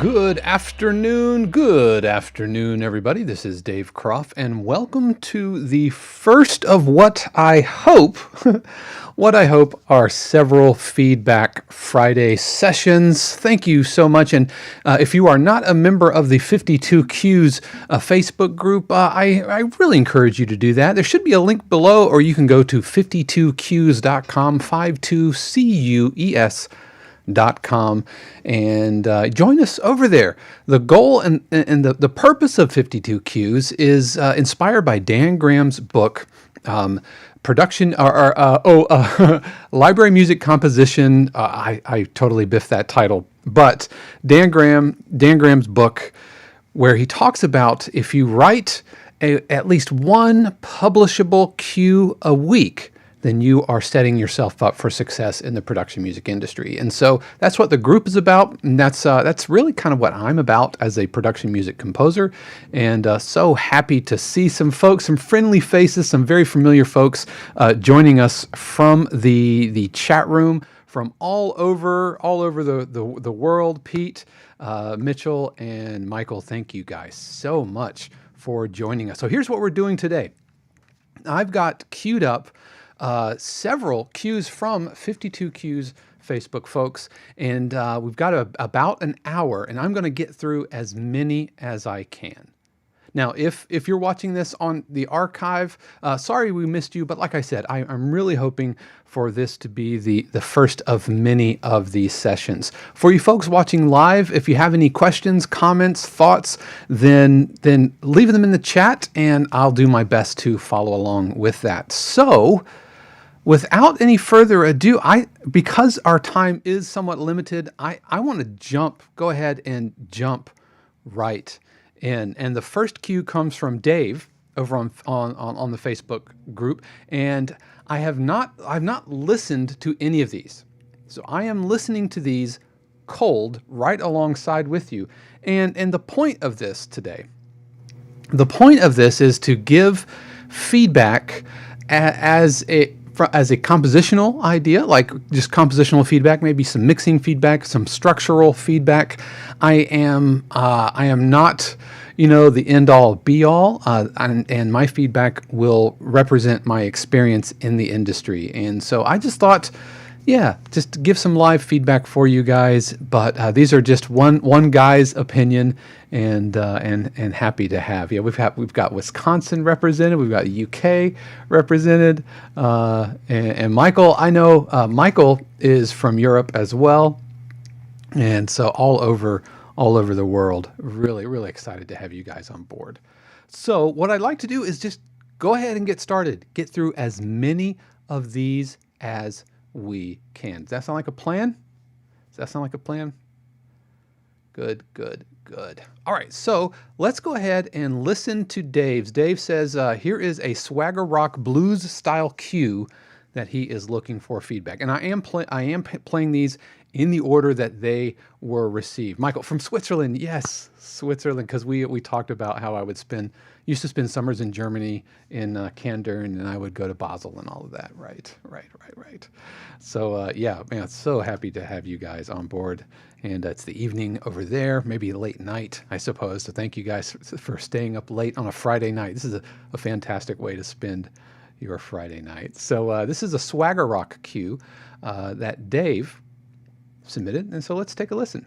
Good afternoon, everybody. This is Dave Croft, and welcome to the first of what I hope, are several Feedback Friday sessions. Thank you so much. And if you are not a member of the 52Qs Facebook group, I really encourage you to do that. There should be a link below, or you can go to 52qs.com, 52CUES.com, and join us over there. The goal and the purpose of 52Qs is inspired by Dan Graham's book, library music composition. I totally biffed that title, but Dan Graham's book, where he talks about if you write at least one publishable cue a week, then you are setting yourself up for success in the production music industry. And so that's what the group is about, and that's really kind of what I'm about as a production music composer. And so happy to see some folks, some friendly faces, some very familiar folks joining us from the chat room from all over the world. Pete, Mitchell, and Michael, thank you guys so much for joining us. So here's what we're doing today. I've got queued up several cues from 52Qs Facebook folks, and we've got about an hour, and I'm going to get through as many as I can. Now, if you're watching this on the archive, sorry we missed you, but like I said, I'm really hoping for this to be the first of many of these sessions. For you folks watching live, if you have any questions, comments, thoughts, then leave them in the chat, and I'll do my best to follow along with that. So, without any further ado, because our time is somewhat limited, I want to go ahead and jump right in. And the first cue comes from Dave over on the Facebook group, and I've not listened to any of these. So I am listening to these cold right alongside with you. And the point of this today, is to give feedback as a compositional idea, like just compositional feedback, maybe some mixing feedback, some structural feedback. I am not, the end all be all, and my feedback will represent my experience in the industry. And so I just thought, just to give some live feedback for you guys. But these are just one guy's opinion, and happy to have. We've got Wisconsin represented, we've got UK represented, and Michael. I know Michael is from Europe as well, and so all over the world. Really, really excited to have you guys on board. So what I'd like to do is just go ahead and get started. Get through as many of these as we can. Does that sound like a plan? Good. All right, so let's go ahead and listen to Dave's. Dave says, here is a Swagger Rock blues style cue that he is looking for feedback. And I am playing these in the order that they were received. Michael from Switzerland. Yes, Switzerland, because we talked about how I used to spend summers in Germany in Kandern, and I would go to Basel and all of that. Right. So man, so happy to have you guys on board. And it's the evening over there, maybe late night, I suppose. So thank you guys for staying up late on a Friday night. This is a fantastic way to spend your Friday night. So this is a Swagger Rock cue that Dave submitted, and so let's take a listen.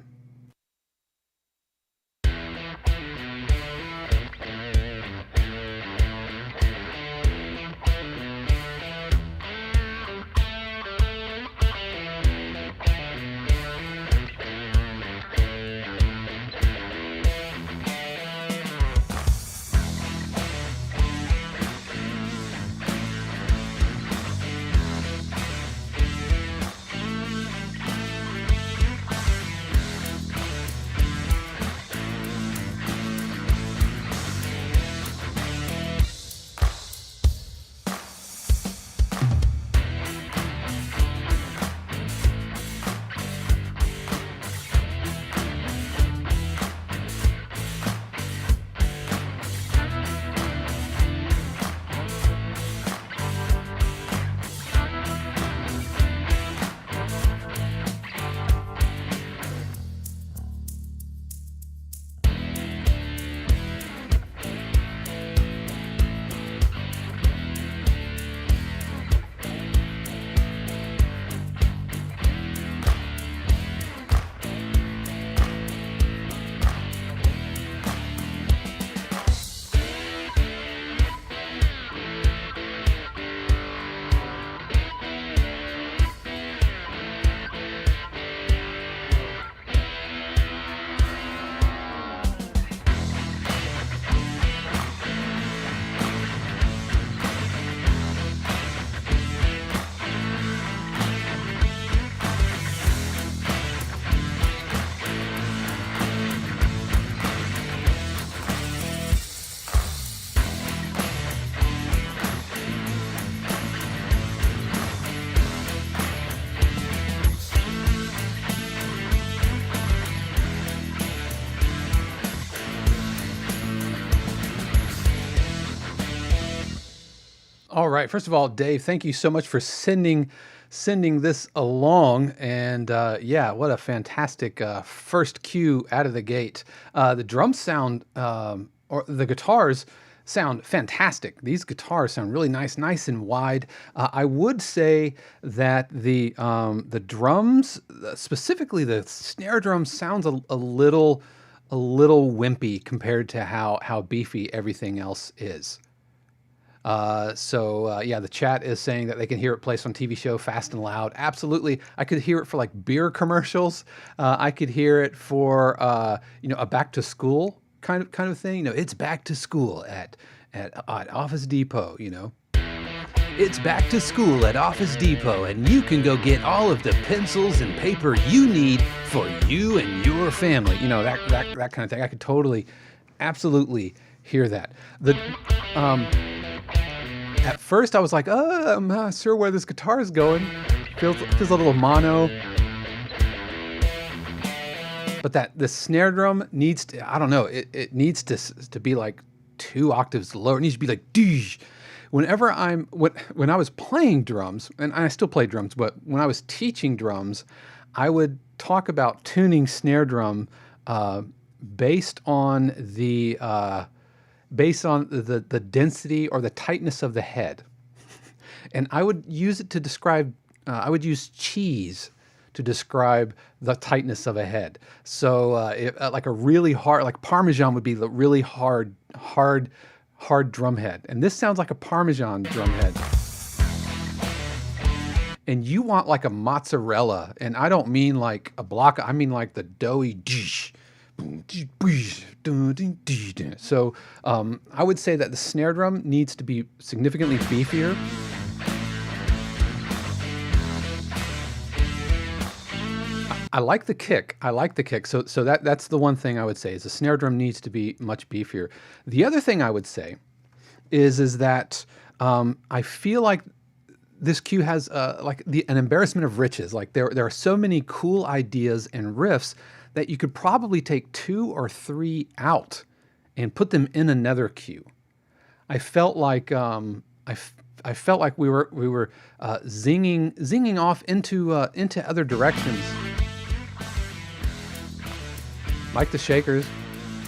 All right. First of all, Dave, thank you so much for sending this along. And yeah, what a fantastic first cue out of the gate. The drums sound or the guitars sound fantastic. These guitars sound really nice and wide. I would say that the drums, specifically the snare drum, sounds a little wimpy compared to how beefy everything else is. Yeah, the chat is saying that they can hear it placed on TV show Fast and Loud. Absolutely, I could hear it for like beer commercials. I could hear it for a back to school kind of thing. It's back to school at Office Depot. It's back to school at Office Depot, and you can go get all of the pencils and paper you need for you and your family. That kind of thing. I could totally, absolutely hear that. At first, I was like, "Oh, I'm not sure where this guitar is going. Feels a little mono." But the snare drum needs to, I don't know, it needs to be like 2 octaves lower. It needs to be like, "Deesh." When I was playing drums, and I still play drums, but when I was teaching drums, I would talk about tuning snare drum based on the density or the tightness of the head. And I would use it to describe, I would use cheese to describe the tightness of a head. So like a really hard, like Parmesan would be the really hard drum head. And this sounds like a Parmesan drum head. And you want like a mozzarella, and I don't mean like a block, I mean like the doughy. So I would say that the snare drum needs to be significantly beefier. I like the kick. So that's the one thing I would say is the snare drum needs to be much beefier. The other thing I would say is that I feel like this cue has like an embarrassment of riches. Like there are so many cool ideas and riffs that you could probably take 2 or 3 out and put them in another cue. I felt like I felt like we were zinging off into other directions. Like the Shakers,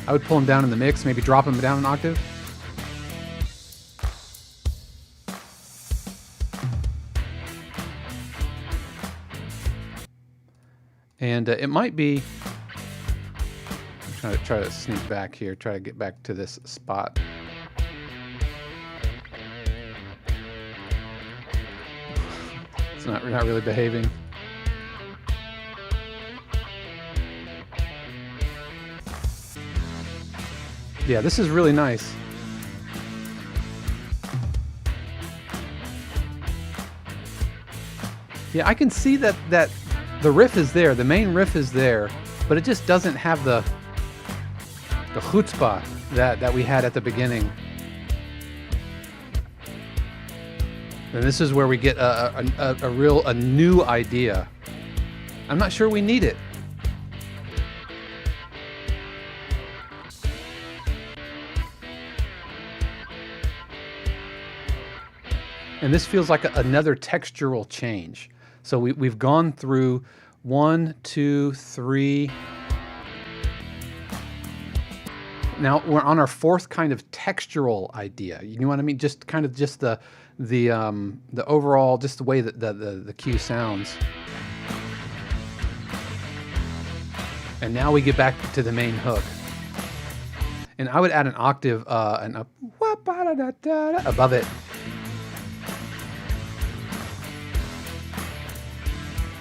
I would pull them down in the mix, maybe drop them down an octave. And it might be, I'm try to sneak back here, try to get back to this spot. It's not really behaving. Yeah, this is really nice. Yeah, I can see that the riff is there, the main riff is there, but it just doesn't have the chutzpah that we had at the beginning. And this is where we get a new idea. I'm not sure we need it. And this feels like another textural change. So we've gone through 1, 2, 3. Now we're on our 4th kind of textural idea. You know what I mean? Just the overall, just the way that the cue sounds. And now we get back to the main hook. And I would add an octave above it.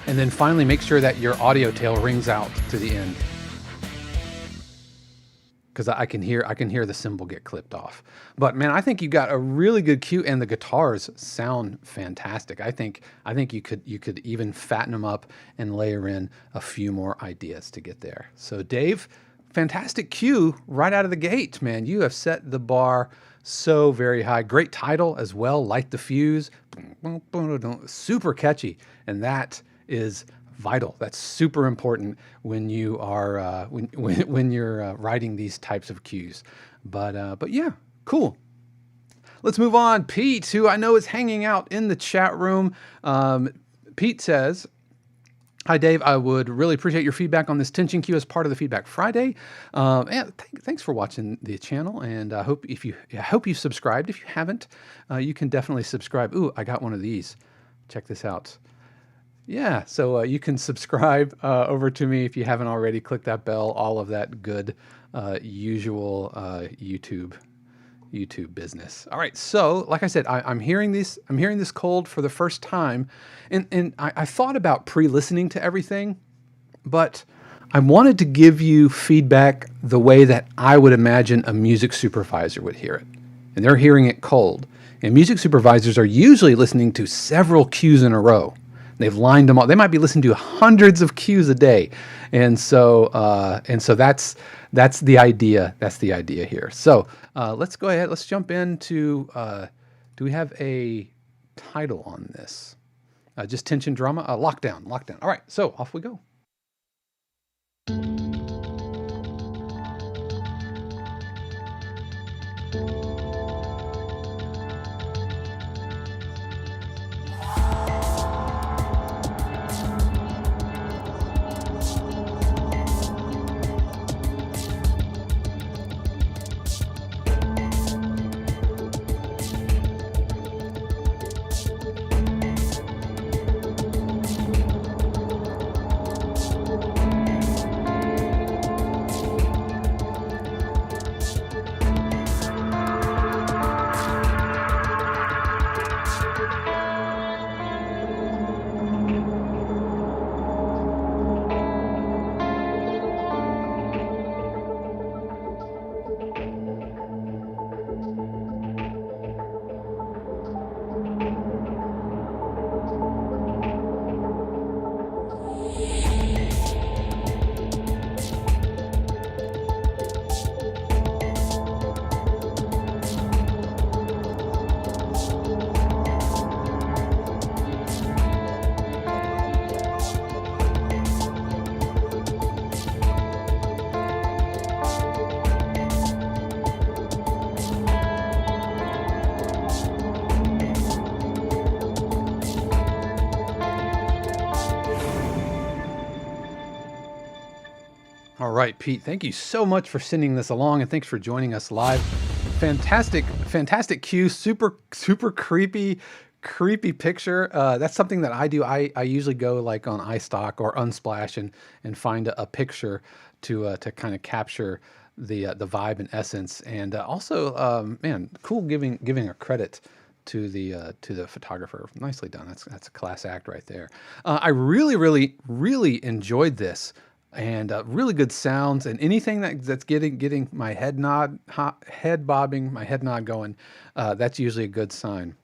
And then finally make sure that your audio tail rings out to the end. Because I can hear the cymbal get clipped off. But man, I think you got a really good cue, and the guitars sound fantastic. I think you could even fatten them up and layer in a few more ideas to get there. So Dave, fantastic cue right out of the gate, man. You have set the bar so very high. Great title as well, Light the Fuse. Super catchy, and that is vital. That's super important when you are when you're writing these types of cues. But yeah, cool. Let's move on. Pete, who I know is hanging out in the chat room. Pete says, "Hi, Dave. I would really appreciate your feedback on this tension cue as part of the Feedback Friday. And thanks for watching the channel. And I hope you've subscribed. If you haven't, you can definitely subscribe. Ooh, I got one of these. Check this out. Yeah, so you can subscribe over to me if you haven't already. Click that bell. All of that good usual YouTube business. All right, so like I said, I'm hearing this cold for the first time, and I thought about pre-listening to everything, but I wanted to give you feedback the way that I would imagine a music supervisor would hear it, and they're hearing it cold. And music supervisors are usually listening to several cues in a row. They've lined them all. They might be listening to hundreds of cues a day, and so that's the idea. That's the idea here. So let's go ahead. Let's jump into. Do we have a title on this? Just tension drama. Lockdown. Lockdown. All right. So off we go. All right, Pete, thank you so much for sending this along, and thanks for joining us live. Fantastic cue, super creepy picture. That's something that I do. I usually go like on iStock or Unsplash and find a picture to kind of capture the vibe and essence. And also, man, cool giving a credit to the photographer. Nicely done. That's a class act right there. I really enjoyed this. And really good sounds, and anything that's getting my head bobbing, my head nod going, that's usually a good sign.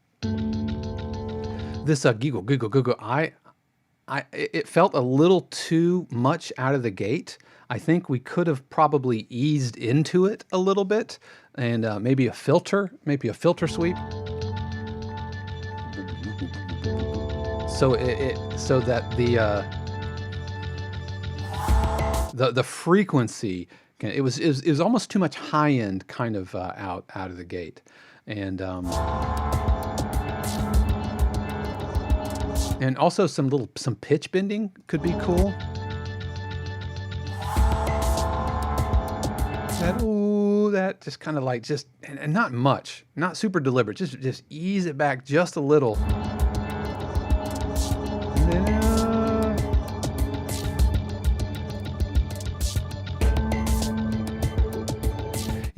This giggle, it felt a little too much out of the gate. I think we could have probably eased into it a little bit, and maybe a filter sweep. So so that the frequency, it was almost too much high end kind of out of the gate, and also some pitch bending could be cool. That just kind of like and not much, not super deliberate. Just ease it back just a little.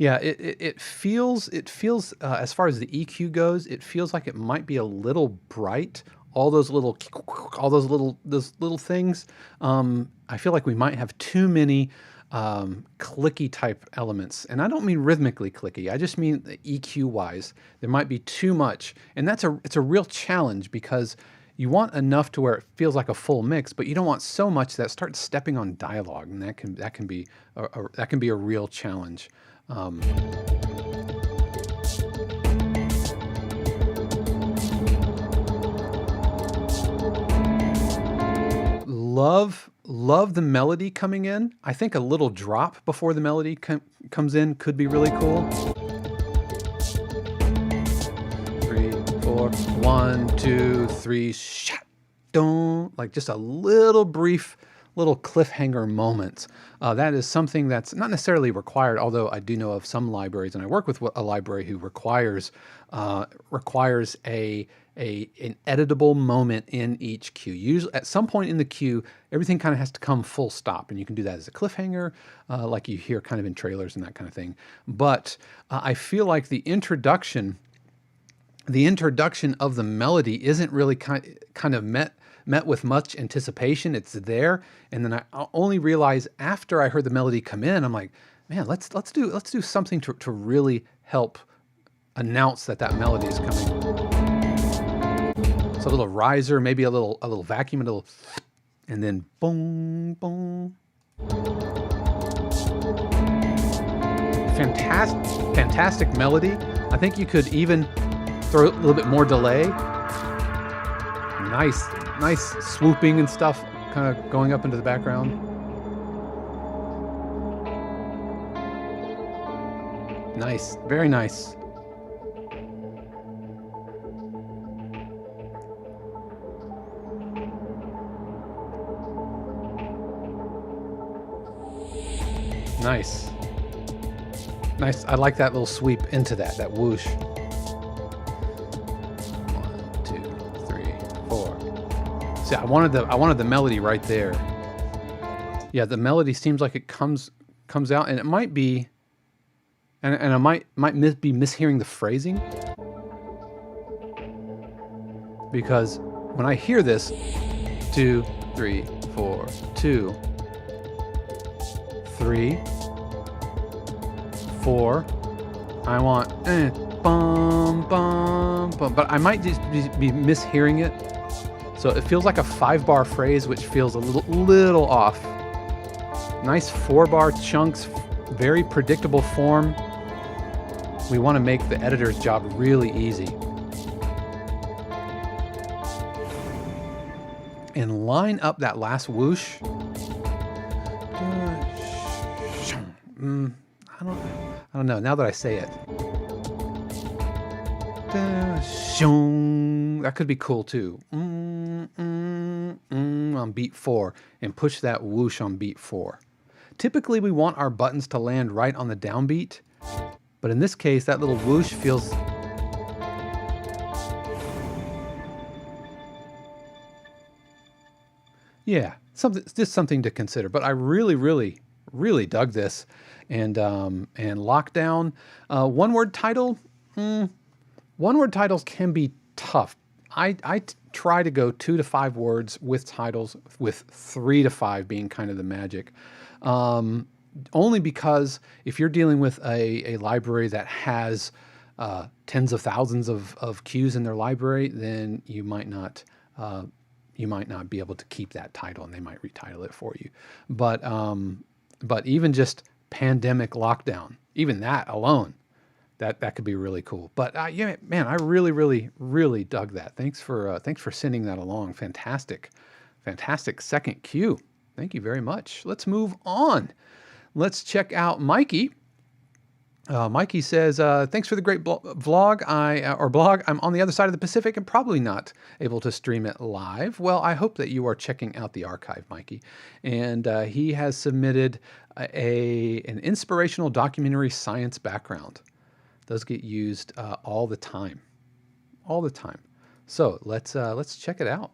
Yeah, it feels as far as the EQ goes, it feels like it might be a little bright. All those little things. I feel like we might have too many clicky type elements, and I don't mean rhythmically clicky. I just mean EQ wise. There might be too much, and it's a real challenge because you want enough to where it feels like a full mix, but you don't want so much that starts stepping on dialogue, and that can be a real challenge. Love the melody coming in. I think a little drop before the melody comes in could be really cool. 4, 1, 2, 3, shot, don't, like just a little brief little cliffhanger moments. That is something that's not necessarily required, although I do know of some libraries, and I work with a library who requires an editable moment in each cue. Usually, at some point in the cue, everything kind of has to come full stop, and you can do that as a cliffhanger, like you hear kind of in trailers and that kind of thing. But I feel like the introduction of the melody isn't really kind of met with much anticipation. It's there, and then I only realize after I heard the melody come in, I'm like, man, let's do something to really help announce that melody is coming. So a little riser, maybe a little vacuum, and then boom, boom. Fantastic melody. I think you could even throw a little bit more delay. Nice swooping and stuff kind of going up into the background. Nice, very nice. Nice. I like that little sweep into that whoosh. 1, 2, 3, 4. See, I wanted the melody right there. Yeah, the melody seems like it comes out, and it might be, and I might be mishearing the phrasing, because when I hear this, 2, 3, 4, 2, 3, 4, I want bum bum bum, but I might just be mishearing it. So it feels like a 5-bar phrase, which feels a little off. Nice 4-bar chunks, very predictable form. We want to make the editor's job really easy. And line up that last whoosh. I don't know. Now that I say it, that could be cool too. On beat 4, and push that whoosh on beat 4. Typically, we want our buttons to land right on the downbeat, but in this case, that little whoosh feels. Yeah, just something to consider. But I really dug this, and Lockdown. One word title. One word titles can be tough. I try to go 2 to 5 words with titles, with 3 to 5 being kind of the magic. Only because if you're dealing with a library that has tens of thousands of cues in their library, then you might not be able to keep that title, and they might retitle it for you. But even just Pandemic Lockdown, even that alone, that could be really cool. But yeah, man, I really dug that. Thanks for sending that along. Fantastic second cue. Thank you very much. Let's move on. Let's check out Mikey. Mikey says, thanks for the great blog. I'm on the other side of the Pacific and probably not able to stream it live. Well, I hope that you are checking out the archive, Mikey. And he has submitted an inspirational documentary science background. Those get used all the time. So let's check it out.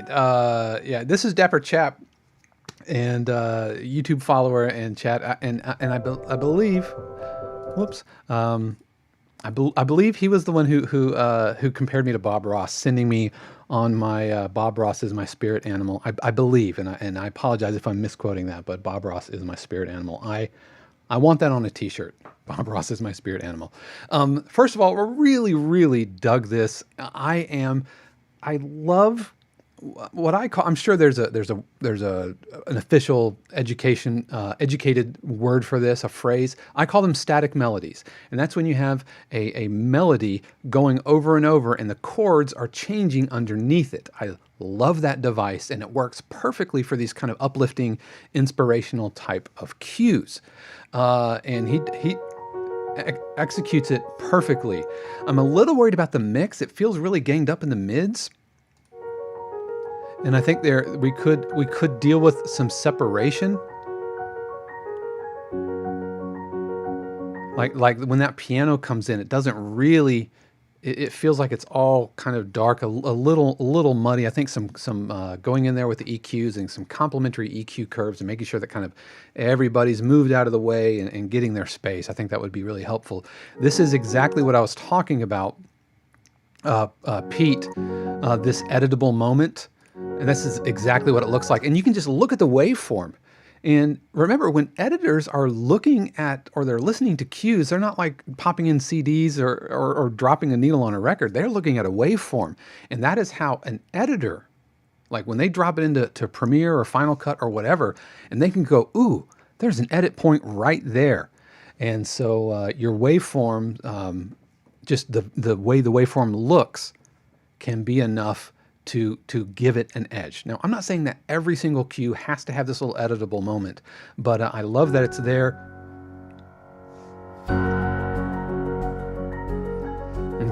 Yeah, this is Dapper Chap, and YouTube follower and chat, I believe, whoops, I believe he was the one who compared me to Bob Ross, sending me on my Bob Ross is my spirit animal. I believe, and I apologize if I'm misquoting that, but Bob Ross is my spirit animal. I want that on a T-shirt. Bob Ross is my spirit animal. First of all, we really, really dug this. I love what I call. I'm sure there's an official educated word for this, a phrase. I call them static melodies, and that's when you have a melody going over and over, and the chords are changing underneath it. I love that device, and it works perfectly for these kind of uplifting, inspirational type of cues. And he executes it perfectly. I'm a little worried about the mix. It feels really ganged up in the mids. And I think we could deal with some separation. Like when that piano comes in, it doesn't really, it feels like it's all kind of dark, a little muddy. I think some going in there with the EQs and some complementary EQ curves and making sure that kind of everybody's moved out of the way and getting their space. I think that would be really helpful. This is exactly what I was talking about, Pete, this editable moment. And this is exactly what it looks like. And you can just look at the waveform. And remember, when editors are looking at or they're listening to cues, they're not like popping in CDs or dropping a needle on a record. They're looking at a waveform. And that is how an editor, like when they drop it into Premiere or Final Cut or whatever, and they can go, ooh, there's an edit point right there. And so your waveform, just the way the waveform looks can be enough to give it an edge. Now, I'm not saying that every single cue has to have this little editable moment, but I love that it's there.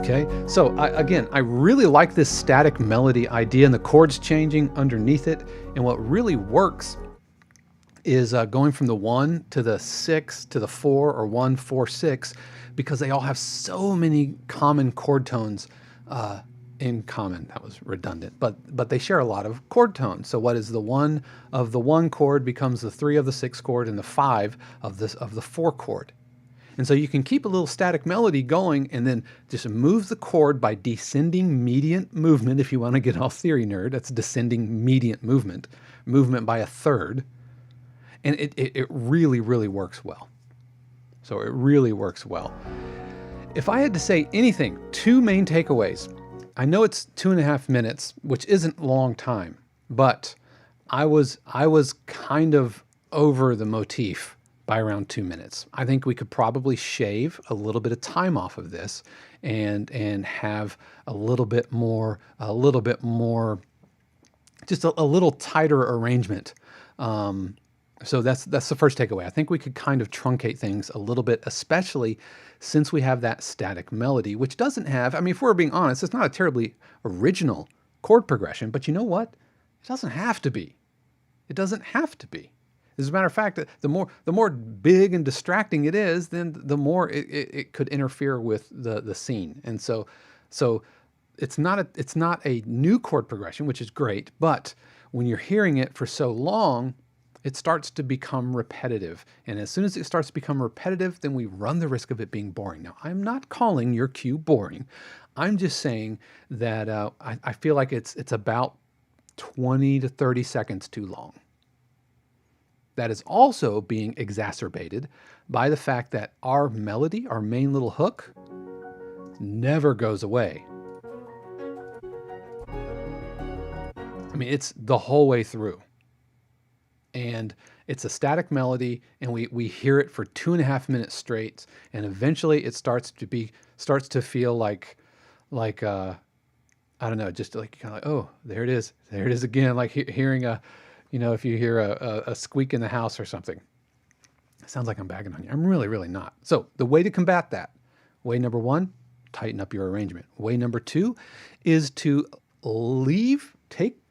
Okay, so again, I really like this static melody idea and the chords changing underneath it. And what really works is going from the 1 to the 6 to the 4 or 1, 4, 6, because they all have so many common chord tones in common. That was redundant, but they share a lot of chord tones. So what is the 1 of the 1 chord becomes the 3 of the 6 chord and the 5 of the 4 chord. And so you can keep a little static melody going and then just move the chord by descending mediant movement. If you want to get all theory nerd, that's descending mediant movement by a third. And it really, really works well. So it really works well. If I had to say anything, 2 main takeaways. I know it's 2.5 minutes, which isn't a long time, but I was kind of over the motif by around 2 minutes. I think we could probably shave a little bit of time off of this and have a little bit more, just a little tighter arrangement. So that's the first takeaway. I think we could kind of truncate things a little bit, especially since we have that static melody, which doesn't have, I mean, if we're being honest, it's not a terribly original chord progression, but you know what? It doesn't have to be. It doesn't have to be. As a matter of fact, the more big and distracting it is, then the more it could interfere with the scene. And so it's not a new chord progression, which is great, but when you're hearing it for so long, it starts to become repetitive. And as soon as it starts to become repetitive, then we run the risk of it being boring. Now, I'm not calling your cue boring. I'm just saying that I feel like it's about 20 to 30 seconds too long. That is also being exacerbated by the fact that our melody, our main little hook, never goes away. I mean, it's the whole way through. And it's a static melody, and we hear it for 2.5 minutes straight, and eventually it starts to feel like I don't know, just like kind of like, oh, there it is again, like hearing if you hear a squeak in the house or something. It sounds like I'm bagging on you. I'm really, really not. So the way to combat that, way number 1, tighten up your arrangement. Way number 2 is to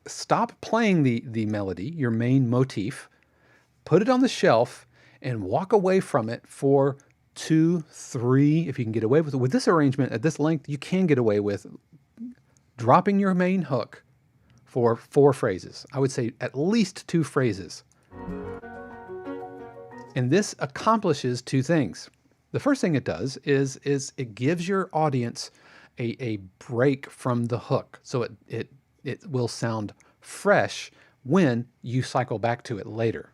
stop playing the melody, your main motif, put it on the shelf, and walk away from it for 2, 3, if you can get away with it. With this arrangement at this length, you can get away with dropping your main hook for 4 phrases. I would say at least 2 phrases. And this accomplishes 2 things. The first thing it does is it gives your audience a break from the hook. So it will sound fresh when you cycle back to it later.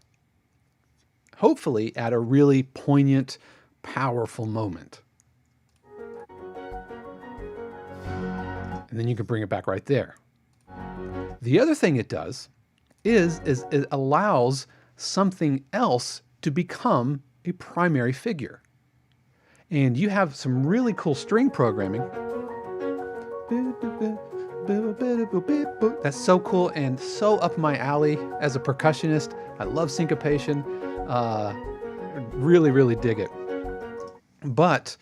Hopefully at a really poignant, powerful moment. And then you can bring it back right there. The other thing it does is it allows something else to become a primary figure. And you have some really cool string programming. That's so cool and so up my alley as a percussionist. I love syncopation. Really, really dig it. But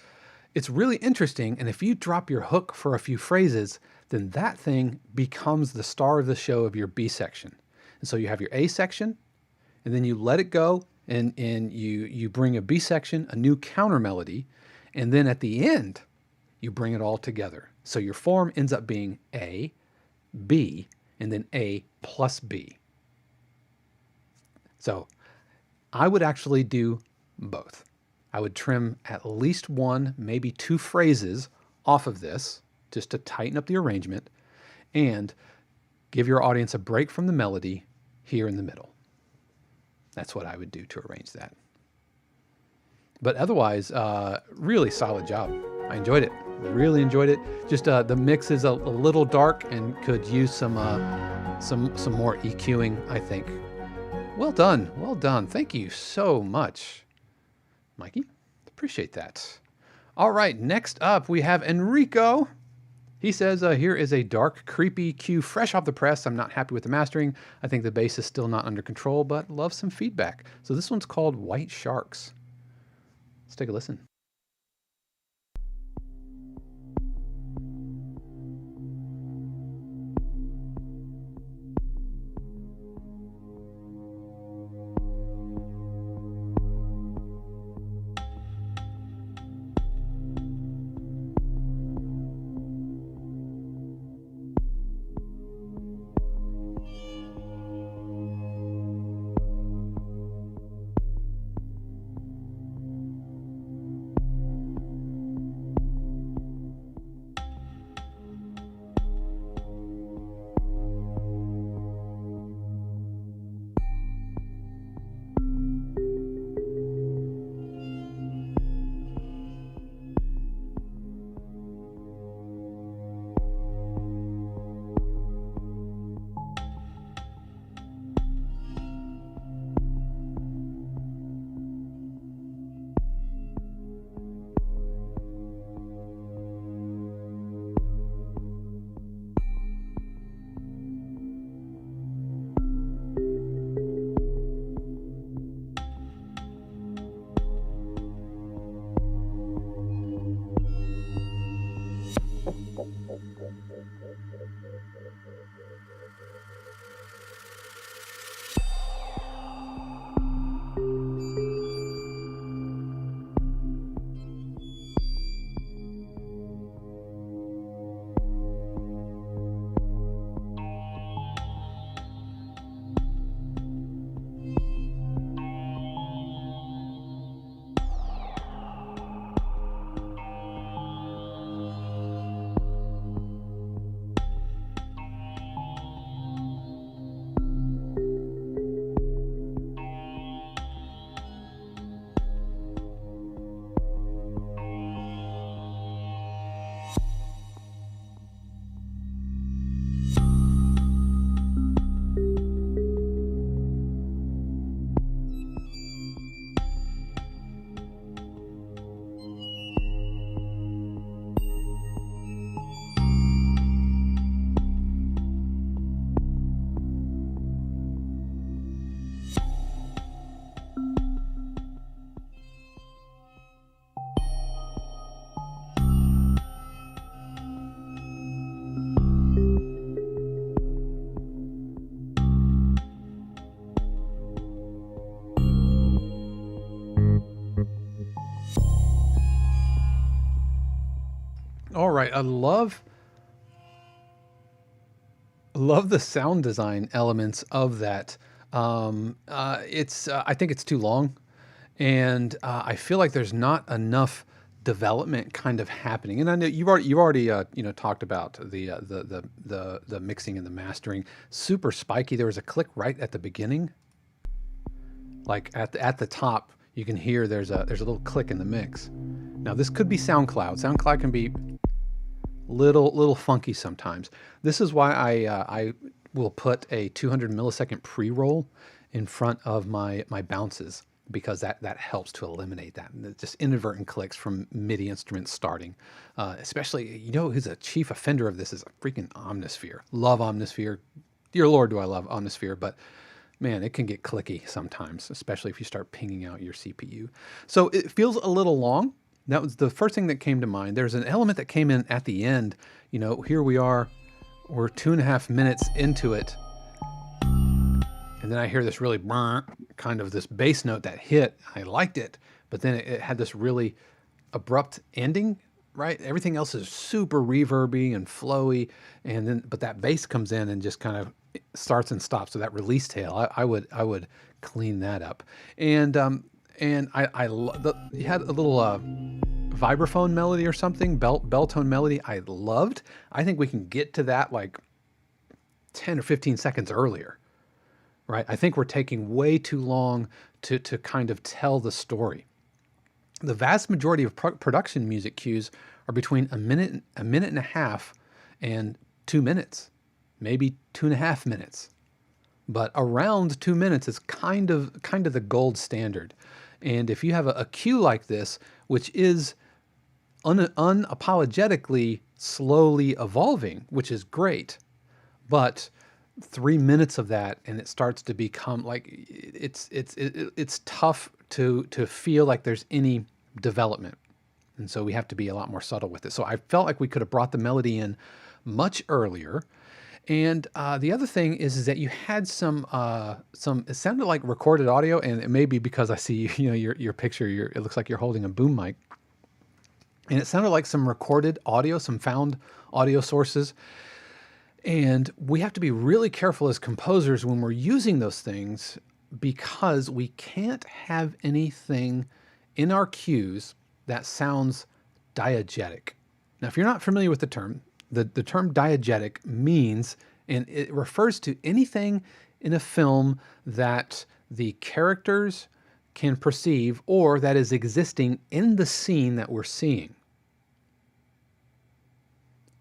it's really interesting, and if you drop your hook for a few phrases, then that thing becomes the star of the show of your B section. And so you have your A section, and then you let it go, and you bring a B section, a new counter melody, and then at the end, you bring it all together. So your form ends up being A, B, and then A plus B. So I would actually do both. I would trim at least 1, maybe 2 phrases off of this just to tighten up the arrangement and give your audience a break from the melody here in the middle. That's what I would do to arrange that. But otherwise, really solid job. I enjoyed it. Really enjoyed it. Just the mix is a little dark and could use some more EQing, I think. Well done. Well done. Thank you so much, Mikey. Appreciate that. All right, next up we have Enrico. He says, here is a dark, creepy cue fresh off the press. I'm not happy with the mastering. I think the bass is still not under control, but love some feedback. So this one's called White Sharks. Let's take a listen. All right, I love love the sound design elements of that. It's I think it's too long, and I feel like there's not enough development kind of happening. And I know you've already talked about the mixing and the mastering. Super spiky. There was a click right at the beginning, like at the top. You can hear there's a little click in the mix. Now this could be SoundCloud. SoundCloud can be little funky sometimes. This is why I will put a 200 millisecond pre-roll in front of my bounces, because that helps to eliminate that, and just inadvertent clicks from MIDI instruments starting. Especially, who's a chief offender of this is a freaking Omnisphere. Love Omnisphere. Dear Lord, do I love Omnisphere, but man, it can get clicky sometimes, especially if you start pinging out your CPU. So it feels a little long. That was the first thing that came to mind. There's an element that came in at the end. Here we are, we're 2.5 minutes into it. And then I hear this really kind of this bass note that hit. I liked it, but then it had this really abrupt ending, right? Everything else is super reverby and flowy. But that bass comes in and just kind of starts and stops. So that release tail, I would clean that up. And you had a little vibraphone melody or something, bell tone melody. I loved. I think we can get to that like 10 or 15 seconds earlier, right? I think we're taking way too long to kind of tell the story. The vast majority of production music cues are between a minute and a half and 2 minutes, maybe 2.5 minutes. But around 2 minutes is kind of the gold standard. And if you have a cue like this, which is unapologetically slowly evolving, which is great, but 3 minutes of that and it starts to become like it's tough to feel like there's any development. And so we have to be a lot more subtle with it. So I felt like we could have brought the melody in much earlier. And the other thing is that you had some. It sounded like recorded audio, and it may be because I see your picture. It looks like you're holding a boom mic, and it sounded like some recorded audio, some found audio sources. And we have to be really careful as composers when we're using those things, because we can't have anything in our cues that sounds diegetic. Now, if you're not familiar with the term, the term diegetic means, and it refers to anything in a film that the characters can perceive or that is existing in the scene that we're seeing.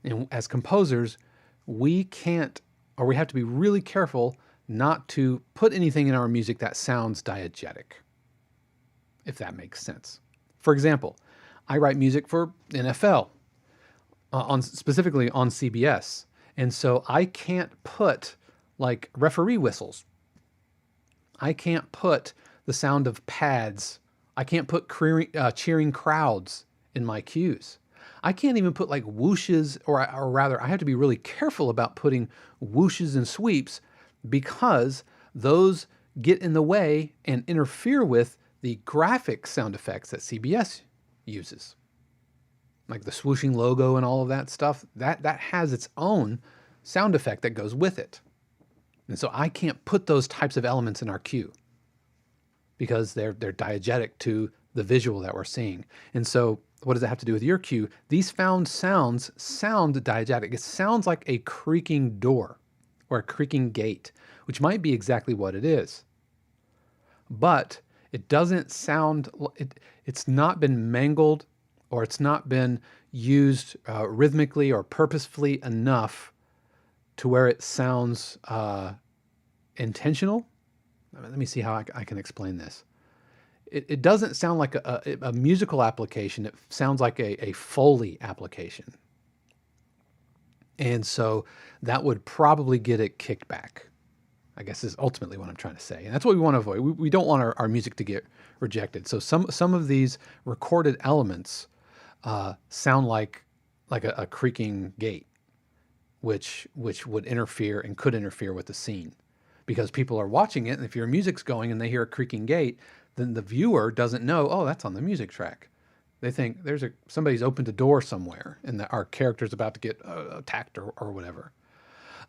And as composers, we can't, or we have to be really careful not to put anything in our music that sounds diegetic, if that makes sense. For example, I write music for NFL, specifically on CBS. And so I can't put like referee whistles. I can't put the sound of pads. I can't put cheering crowds in my cues. I can't even put like whooshes, or rather, I have to be really careful about putting whooshes and sweeps, because those get in the way and interfere with the graphic sound effects that CBS uses. Like the swooshing logo and all of that stuff, that has its own sound effect that goes with it. And so I can't put those types of elements in our cue because they're diegetic to the visual that we're seeing. And so what does that have to do with your cue? These found sounds sound diegetic. It sounds like a creaking door or a creaking gate, which might be exactly what it is. But it doesn't sound, it's not been mangled, or it's not been used rhythmically or purposefully enough to where it sounds intentional. Let me see how I can explain this. It doesn't sound like a musical application. It sounds like a Foley application. And so that would probably get it kicked back, I guess, is ultimately what I'm trying to say. And that's what we want to avoid. We don't want our music to get rejected. So some of these recorded elements sound like a creaking gate, which would interfere and could interfere with the scene, because people are watching it, and if your music's going and they hear a creaking gate, then the viewer doesn't know, oh, that's on the music track. They think somebody's opened a door somewhere and that our character's about to get attacked or whatever.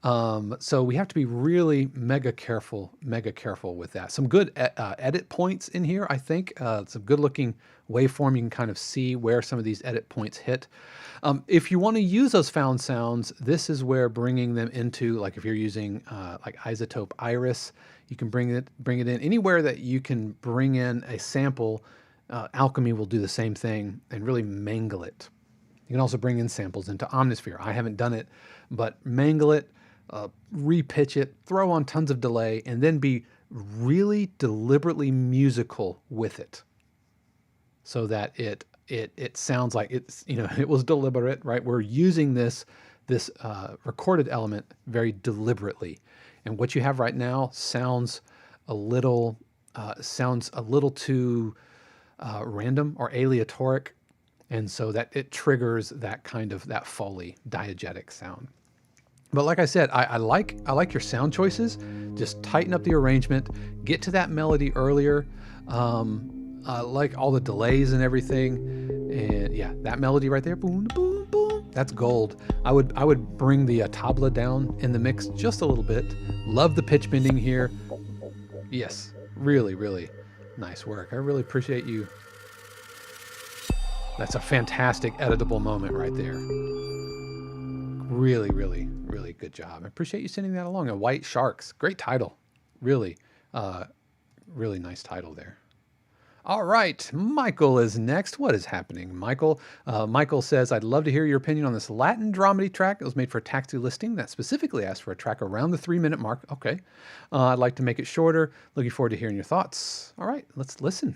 So we have to be really mega careful with that. Some good edit points in here, I think. Some good looking waveform. You can kind of see where some of these edit points hit. If you want to use those found sounds, this is where bringing them into, like if you're using like Isotope Iris, you can bring it in anywhere that you can bring in a sample. Alchemy will do the same thing and really mangle it. You can also bring in samples into Omnisphere. I haven't done it, but mangle it, repitch it, throw on tons of delay, and then be really deliberately musical with it, so that it sounds like it's, it was deliberate, right? We're using this recorded element very deliberately, and what you have right now sounds a little too random or aleatoric. And so that it triggers that kind of that Foley diegetic sound. But like I said, I like your sound choices. Just tighten up the arrangement, get to that melody earlier. I like all the delays and everything. And yeah, that melody right there, boom, boom, boom, that's gold. I would bring the tabla down in the mix just a little bit. Love the pitch bending here. Yes, really, really nice work. I really appreciate you. That's a fantastic editable moment right there. Really, really, really good job. I appreciate you sending that along. White Sharks, great title. Really, really nice title there. All right, Michael is next. What is happening, Michael? Michael says, I'd love to hear your opinion on this Latin dramedy track. It was made for a taxi listing that specifically asked for a track around the 3-minute mark. Okay. I'd like to make it shorter. Looking forward to hearing your thoughts. All right, let's listen.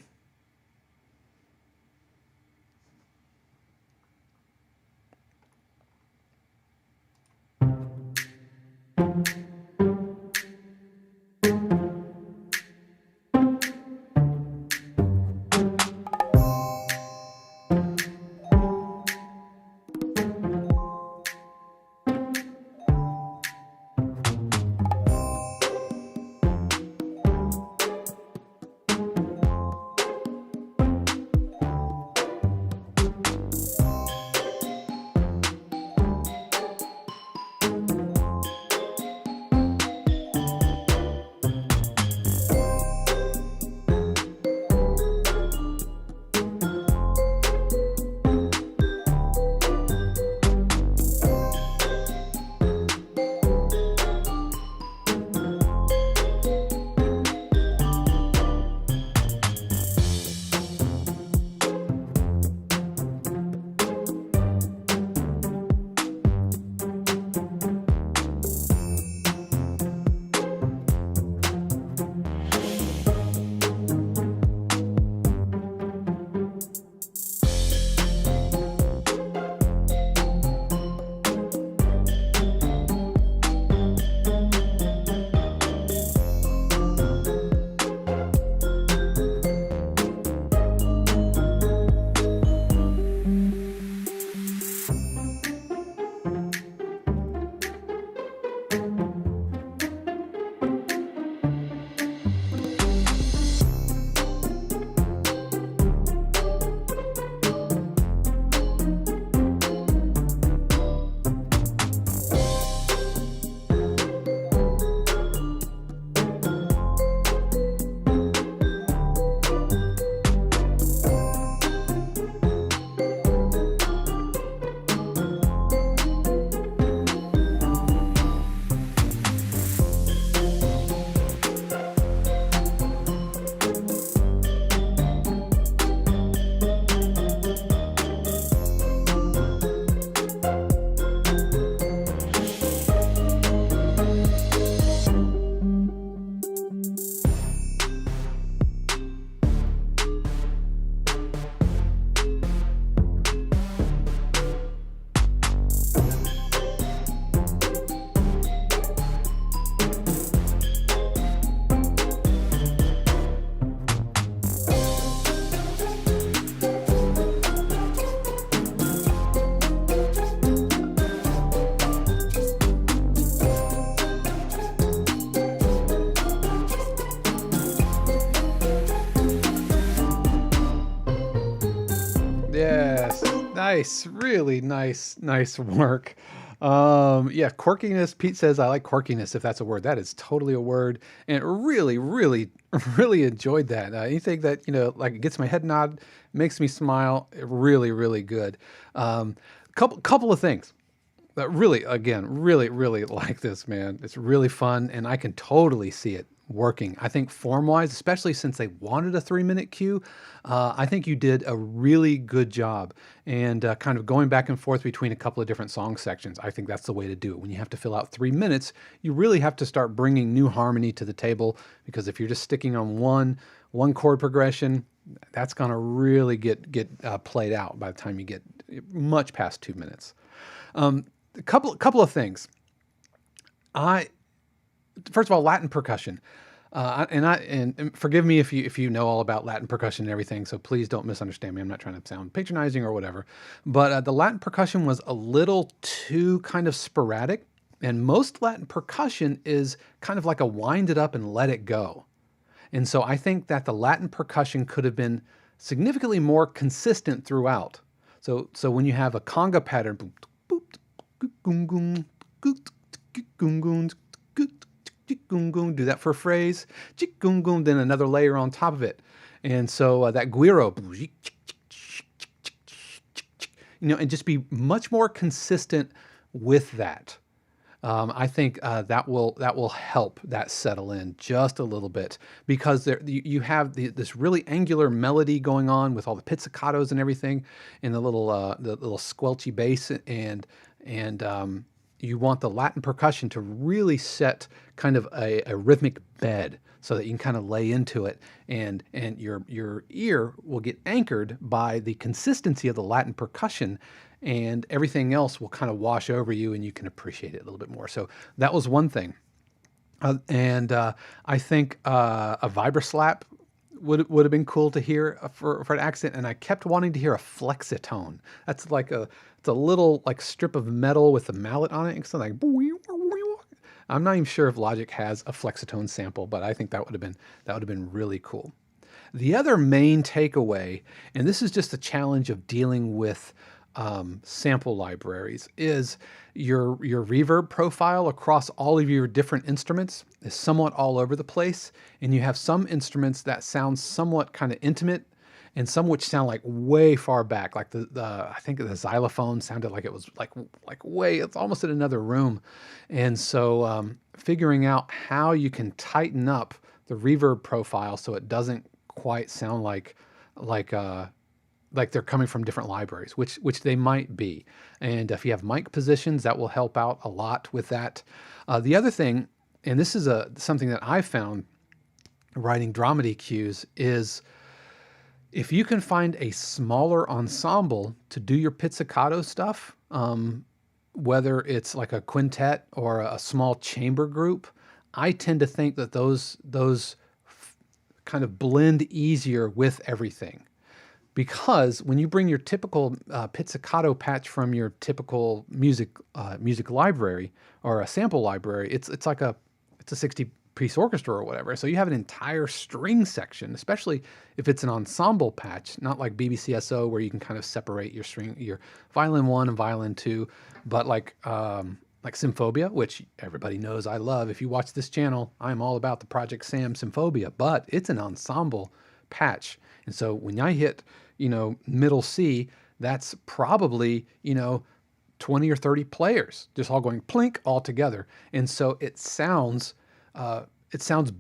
Yes, nice, really nice work. Yeah, quirkiness. Pete says, I like quirkiness, if that's a word. That is totally a word. And really, really, really enjoyed that. Anything that, like gets my head nod, makes me smile, really, really good. Couple of things. Really, again, really, really like this, man. It's really fun, and I can totally see it working. I think form-wise, especially since they wanted a 3-minute cue, I think you did a really good job. And kind of going back and forth between a couple of different song sections, I think that's the way to do it. When you have to fill out 3 minutes, you really have to start bringing new harmony to the table, because if you're just sticking on one chord progression, that's going to really get played out by the time you get much past 2 minutes. A couple of things. First of all, Latin percussion, and forgive me if you know all about Latin percussion and everything. So please don't misunderstand me. I'm not trying to sound patronizing or whatever. But the Latin percussion was a little too kind of sporadic, and most Latin percussion is kind of like a wind it up and let it go. And so I think that the Latin percussion could have been significantly more consistent throughout. So when you have a conga pattern, boop, boop, do that for a phrase, then another layer on top of it. And so that guiro, and just be much more consistent with that. I think that will help that settle in just a little bit, because you have this really angular melody going on with all the pizzicatos and everything, and the little squelchy bass, and you want the Latin percussion to really set kind of a rhythmic bed, so that you can kind of lay into it, and your ear will get anchored by the consistency of the Latin percussion, and everything else will kind of wash over you, and you can appreciate it a little bit more. So that was one thing. And I think a vibroslap would have been cool to hear for an accent, and I kept wanting to hear a flexitone. That's like it's a little like strip of metal with a mallet on it. It's like, I'm not even sure if Logic has a flexitone sample, but I think that would have been really cool. The other main takeaway, and this is just the challenge of dealing with sample libraries, is your reverb profile across all of your different instruments is somewhat all over the place, and you have some instruments that sound somewhat kind of intimate, and some which sound like way far back. Like I think the xylophone sounded like it was like way, it's almost in another room. And so figuring out how you can tighten up the reverb profile so it doesn't quite sound like they're coming from different libraries, which they might be. And if you have mic positions, that will help out a lot with that. The other thing, and this is something that I found writing dramedy cues, is if you can find a smaller ensemble to do your pizzicato stuff, whether it's like a quintet or a small chamber group, I tend to think that those kind of blend easier with everything. Because when you bring your typical pizzicato patch from your typical music library or a sample library, it's a 60-piece orchestra or whatever. So you have an entire string section, especially if it's an ensemble patch, not like BBCSO where you can kind of separate your violin 1 and violin 2, but like Symphobia, which everybody knows I love. If you watch this channel, I'm all about the Project Sam Symphobia, but it's an ensemble patch. And so when I hit, middle C, that's probably, 20 or 30 players just all going plink all together. And so it sounds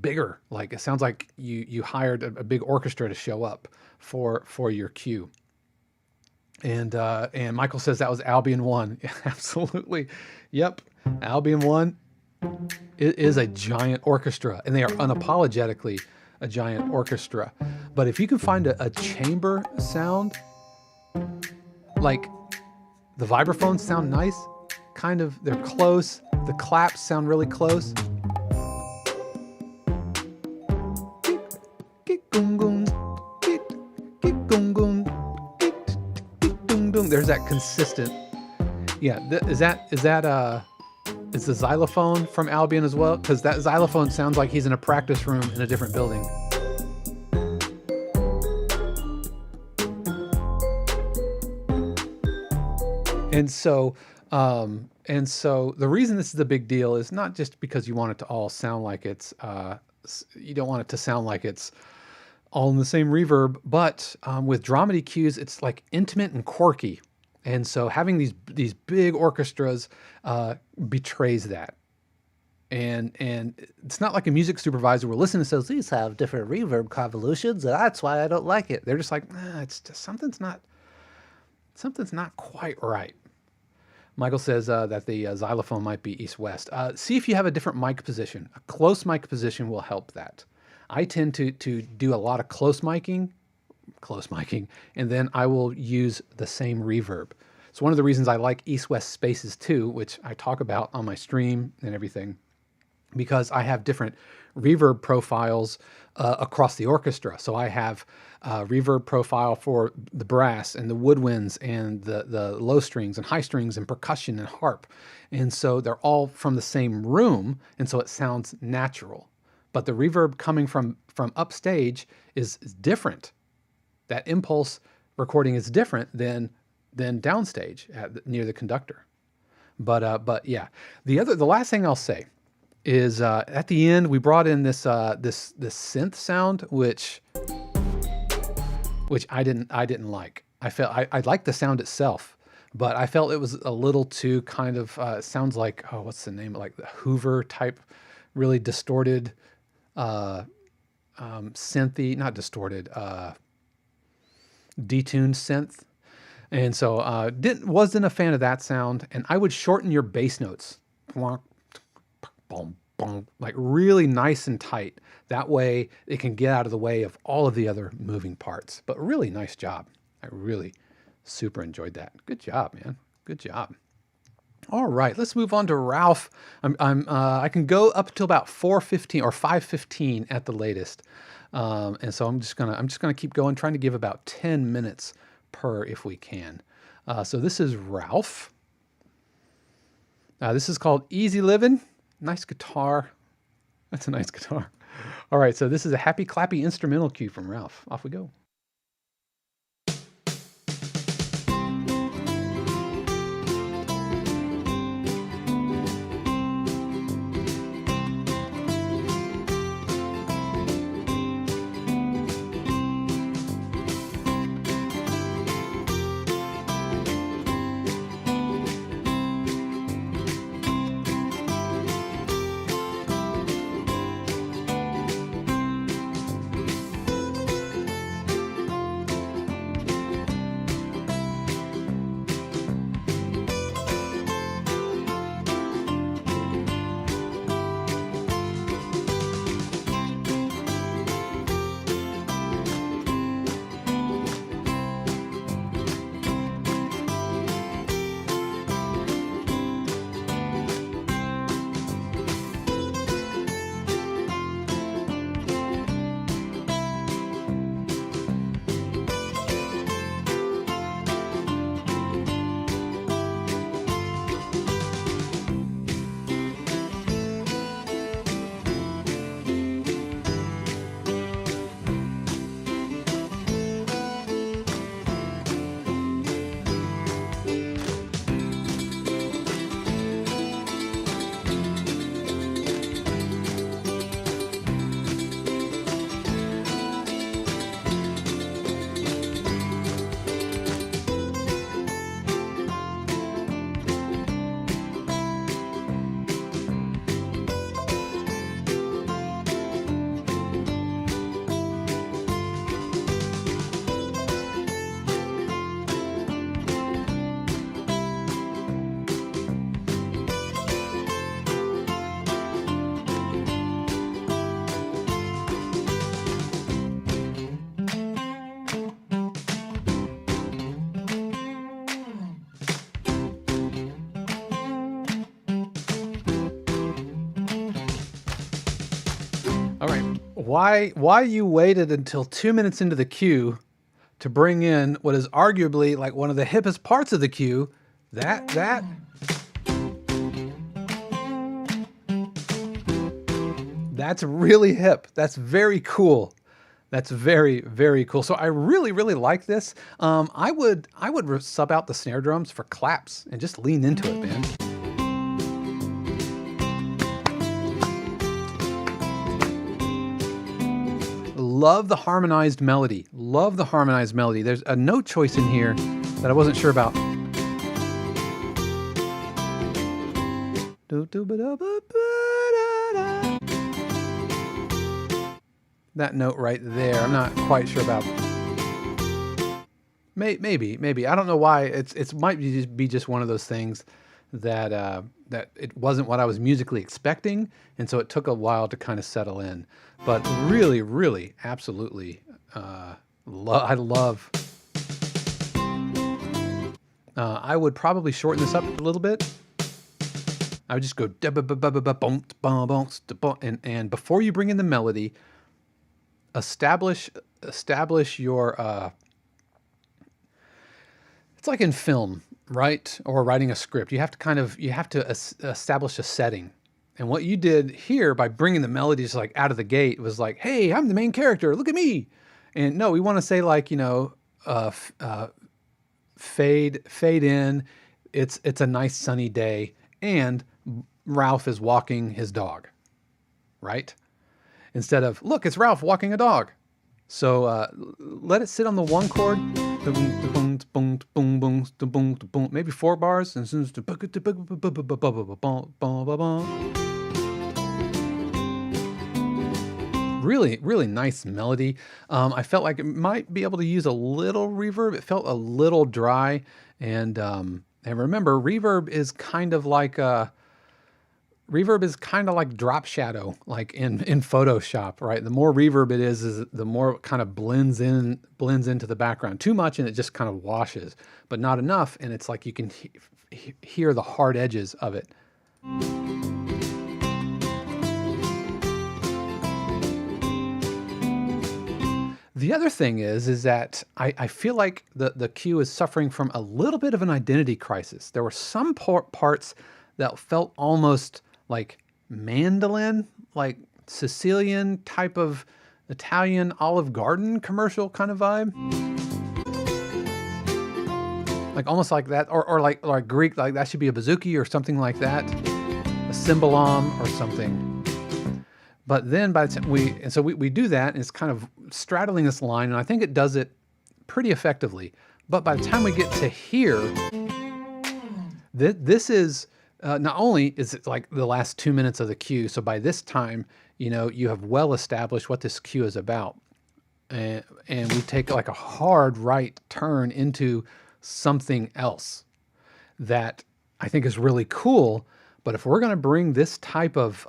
bigger. Like it sounds like you hired a big orchestra to show up for your cue. And Michael says that was Albion 1. Absolutely. Yep. Albion 1 is a giant orchestra, and they are unapologetically a giant orchestra. But if you can find a chamber sound, like the vibraphones sound nice, kind of, they're close, the claps sound really close. There's that consistent. Yeah, is the xylophone from Albion as well? Because that xylophone sounds like he's in a practice room in a different building. And so And so the reason this is a big deal is not just because you want it to all sound like it's, you don't want it to sound like it's all in the same reverb, but with dramedy cues, it's like intimate and quirky. And so having these big orchestras betrays that. And it's not like a music supervisor will listen and says, these have different reverb convolutions, and that's why I don't like it. They're just like, nah, it's just something's not quite right. Michael says that the xylophone might be east-west. See if you have a different mic position. A close mic position will help that. I tend to do a lot of close miking, and then I will use the same reverb. It's one of the reasons I like east-west spaces too, which I talk about on my stream and everything, because I have different reverb profiles across the orchestra. So I have reverb profile for the brass and the woodwinds and the low strings and high strings and percussion and harp. And so they're all from the same room, and so it sounds natural. But the reverb coming from upstage is different. That impulse recording is different than downstage near the conductor. But yeah, the last thing I'll say is at the end we brought in this synth sound, which I didn't like. I liked the sound itself, but I felt it was a little too kind of sounds like, oh, what's the name, like the Hoover type, really distorted, synthy, not distorted, detuned synth. And so wasn't a fan of that sound. And I would shorten your bass notes, like really nice and tight. That way it can get out of the way of all of the other moving parts. But really nice job. I really super enjoyed that. Good job, man. Good job. All right, let's move on to Ralph. I can go up till about 4:15 or 5:15 at the latest, and so I'm just gonna keep going, trying to give about 10 minutes per if we can. So this is Ralph. This is called Easy Living. Nice guitar. That's a nice guitar. All right, so this is a happy clappy instrumental cue from Ralph. Off we go. All right. Why you waited until 2 minutes into the cue to bring in what is arguably like one of the hippest parts of the cue? That's really hip. That's very cool. That's very, very cool. So I really, really like this. I would sub out the snare drums for claps and just lean into it, man. Love the harmonized melody. Love the harmonized melody. There's a note choice in here that I wasn't sure about. That note right there, I'm not quite sure about. Maybe I don't know why. It's might be just one of those things that that it wasn't what I was musically expecting, and so it took a while to kind of settle in. But really, really, absolutely, I love. I would probably shorten this up a little bit. I would just go and before you bring in the melody, establish your. It's like in film, right? Or writing a script. You have to establish a setting. And what you did here by bringing the melodies like out of the gate was like, "Hey, I'm the main character. Look at me." And no, we want to say like, fade in. It's a nice sunny day, and Ralph is walking his dog, right? Instead of, look, it's Ralph walking a dog. So let it sit on the one chord, maybe 4 bars, and really, really nice melody. I felt like it might be able to use a little reverb. It felt a little dry, and remember, reverb is kind of like drop shadow, like in Photoshop, right? The more reverb it is the more it kind of blends into the background. Too much and it just kind of washes, but not enough, and it's like you can hear the hard edges of it. The other thing is that I feel like the cue is suffering from a little bit of an identity crisis. There were some parts that felt almost like mandolin, like Sicilian type of Italian Olive Garden commercial kind of vibe. Like almost like that, or like Greek, like that should be a bouzouki or something like that, a cymbalom or something. But then by the time we do that, and it's kind of straddling this line, and I think it does it pretty effectively. But by the time we get to here, this is not only is it like the last 2 minutes of the cue, so by this time, you have well established what this cue is about, and we take like a hard right turn into something else that I think is really cool. But if we're going to bring this type of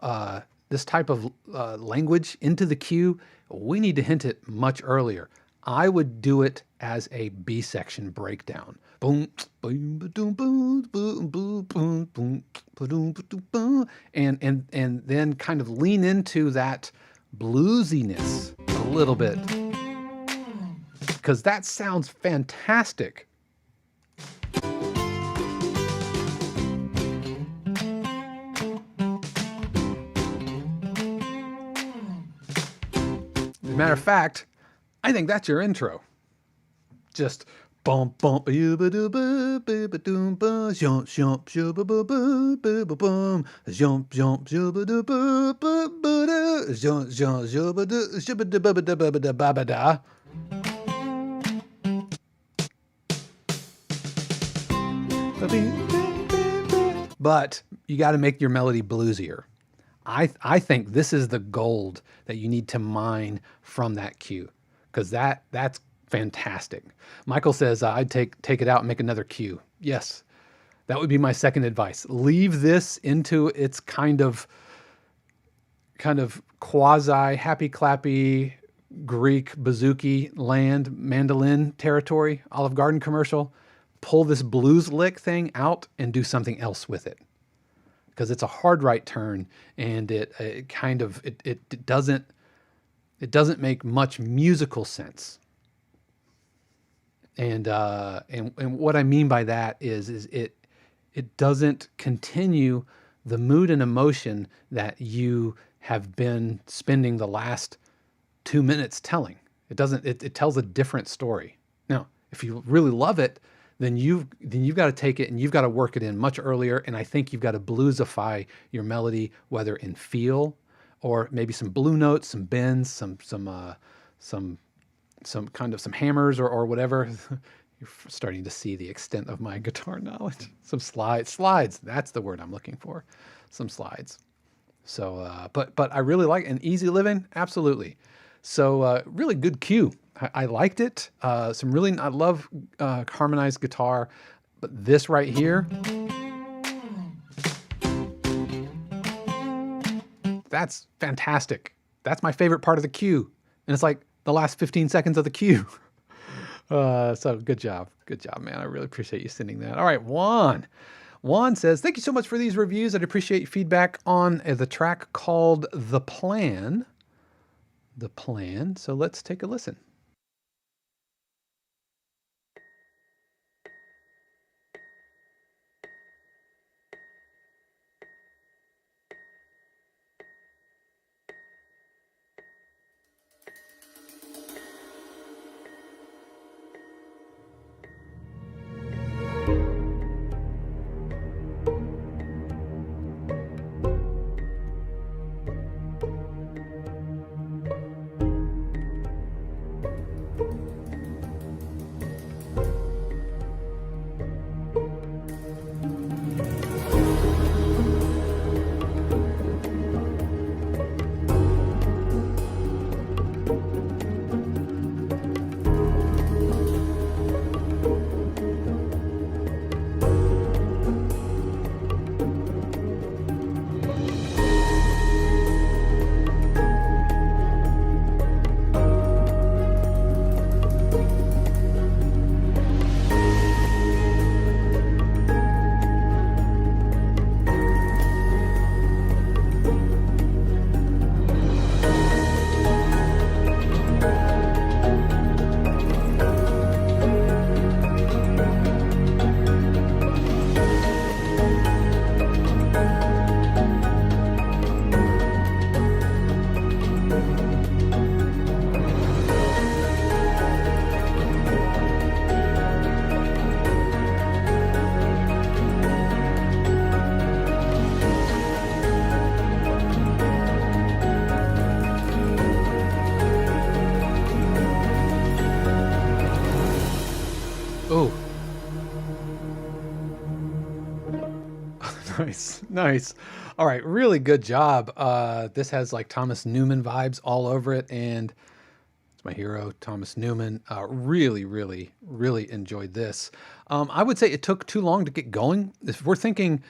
language into the cue, we need to hint it much earlier. I would do it as a B section breakdown. Boom, boom, boom, boom, boom, boom, boom, boom, and then kind of lean into that bluesiness a little bit, because that sounds fantastic. As a matter of fact, I think that's your intro. Just bump bump jump jump jump jump jump jump but you got to make your melody bluesier. I think this is the gold that you need to mine from that cue, because that's fantastic. Michael says I'd take it out and make another cue. Yes, that would be my second advice. Leave this into its kind of quasi happy clappy Greek bouzouki land, mandolin territory, Olive Garden commercial. Pull this blues lick thing out and do something else with it, because it's a hard right turn, and it doesn't make much musical sense. And what I mean by that is it doesn't continue the mood and emotion that you have been spending the last 2 minutes telling. It doesn't. It tells a different story. Now, if you really love it, then you've got to take it and you've got to work it in much earlier. And I think you've got to bluesify your melody, whether in feel or maybe some blue notes, some bends, some hammers or whatever. You're starting to see the extent of my guitar knowledge. Some slides. That's the word I'm looking for. Some slides. So, but I really like an easy living. Absolutely. So, really good cue. I liked it. I love harmonized guitar, but this right here, that's fantastic. That's my favorite part of the cue. And it's like the last 15 seconds of the cue. So good job. Good job, man. I really appreciate you sending that. All right, Juan. Juan says, thank you so much for these reviews. I'd appreciate your feedback on the track called The Plan. The Plan. So let's take a listen. Oh, nice. All right, really good job. This has like Thomas Newman vibes all over it, and it's my hero, Thomas Newman. Really enjoyed this. I would say it took too long to get going. If you're thinking,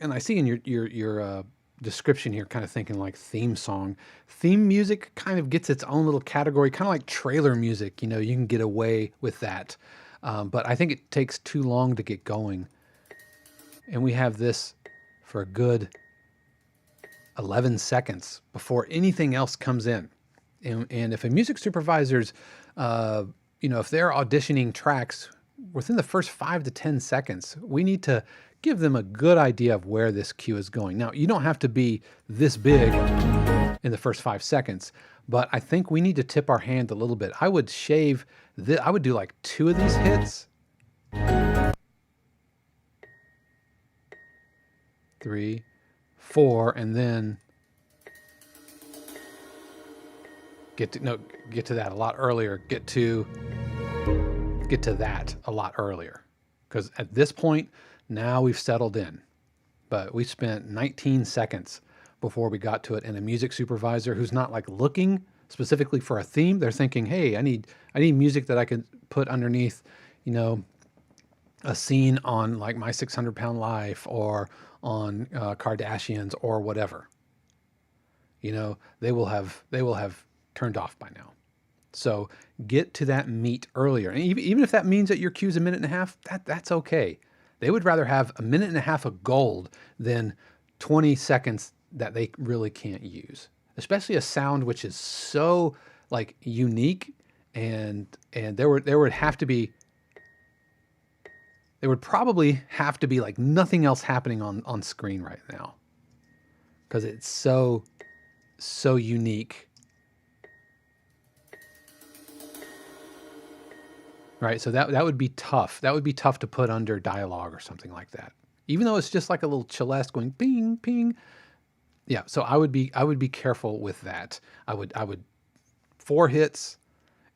and I see in your description here, kind of thinking like theme song. Theme music kind of gets its own little category, kind of like trailer music. You can get away with that, but I think it takes too long to get going. And we have this for a good 11 seconds before anything else comes in. And if a music supervisor's, if they're auditioning tracks within the first 5 to 10 seconds, we need to give them a good idea of where this cue is going. Now, you don't have to be this big in the first 5 seconds, but I think we need to tip our hand a little bit. I would shave I would do like 2 of these hits. 3, 4, and then get to that a lot earlier. Get to that a lot earlier, because at this point now we've settled in, but we spent 19 seconds before we got to it. And a music supervisor who's not like looking specifically for a theme, they're thinking, hey, I need music that I can put underneath, a scene on like My 600 Pound Life or on Kardashians or whatever. They will have turned off by now. So get to that meat earlier. And even if that means that your cue's a minute and a half, that's okay. They would rather have a minute and a half of gold than 20 seconds that they really can't use, especially a sound which is so like unique, and there would probably have to be like nothing else happening on screen right now, because it's so unique. right? So that would be tough. That would be tough to put under dialogue or something like that. Even though it's just like a little celeste going ping ping. Yeah, so I would be careful with that. I would 4 hits